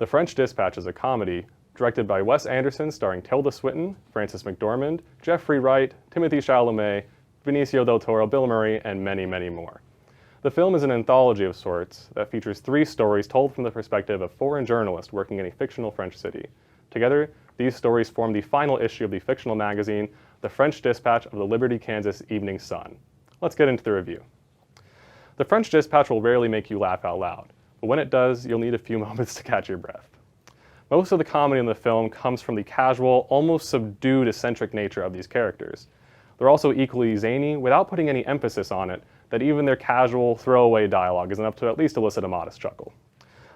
The French Dispatch is a comedy directed by Wes Anderson starring Tilda Swinton, Frances McDormand, Jeffrey Wright, Timothée Chalamet, Benicio del Toro, Bill Murray, and many, many more. The film is an anthology of sorts that features 3 stories told from the perspective of 4 journalists working in a fictional French city. Together, these stories form the final issue of the fictional magazine, The French Dispatch of the Liberty, Kansas Evening Sun. Let's get into the review. The French Dispatch will rarely make you laugh out loud, but when it does, you'll need a few moments to catch your breath. Most of the comedy in the film comes from the casual, almost subdued, eccentric nature of these characters. They're also equally zany without putting any emphasis on it, that even their casual, throwaway dialogue is enough to at least elicit a modest chuckle.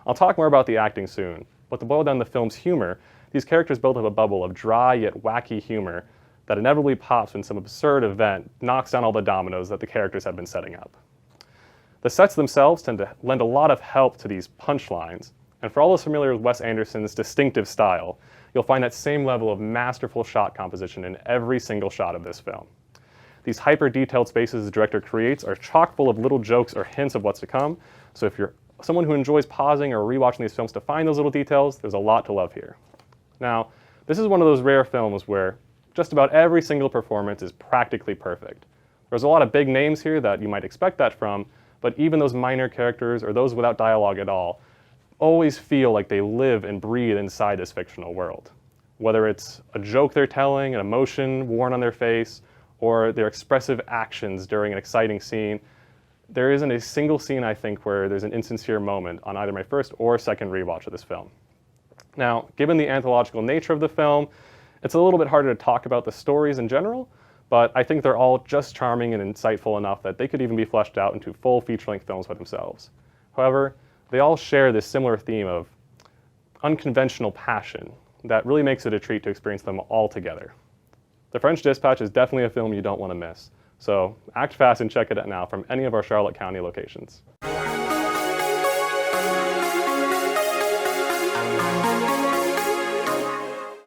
I'll talk more about the acting soon, but to boil down the film's humor, these characters build up a bubble of dry yet wacky humor that inevitably pops when some absurd event knocks down all the dominoes that the characters have been setting up. The sets themselves tend to lend a lot of help to these punchlines, and for all those familiar with Wes Anderson's distinctive style, you'll find that same level of masterful shot composition in every single shot of this film. These hyper-detailed spaces the director creates are chock full of little jokes or hints of what's to come, so if you're someone who enjoys pausing or rewatching these films to find those little details, there's a lot to love here. Now, this is one of those rare films where just about every single performance is practically perfect. There's a lot of big names here that you might expect that from, but even those minor characters or those without dialogue at all always feel like they live and breathe inside this fictional world. Whether it's a joke they're telling, an emotion worn on their face, or their expressive actions during an exciting scene, there isn't a single scene, I think, where there's an insincere moment on either my first or second rewatch of this film. Now, given the anthological nature of the film, it's a little bit harder to talk about the stories in general, but I think they're all just charming and insightful enough that they could even be fleshed out into full feature-length films by themselves. However, they all share this similar theme of unconventional passion that really makes it a treat to experience them all together. The French Dispatch is definitely a film you don't want to miss, so act fast and check it out now from any of our Charlotte County locations.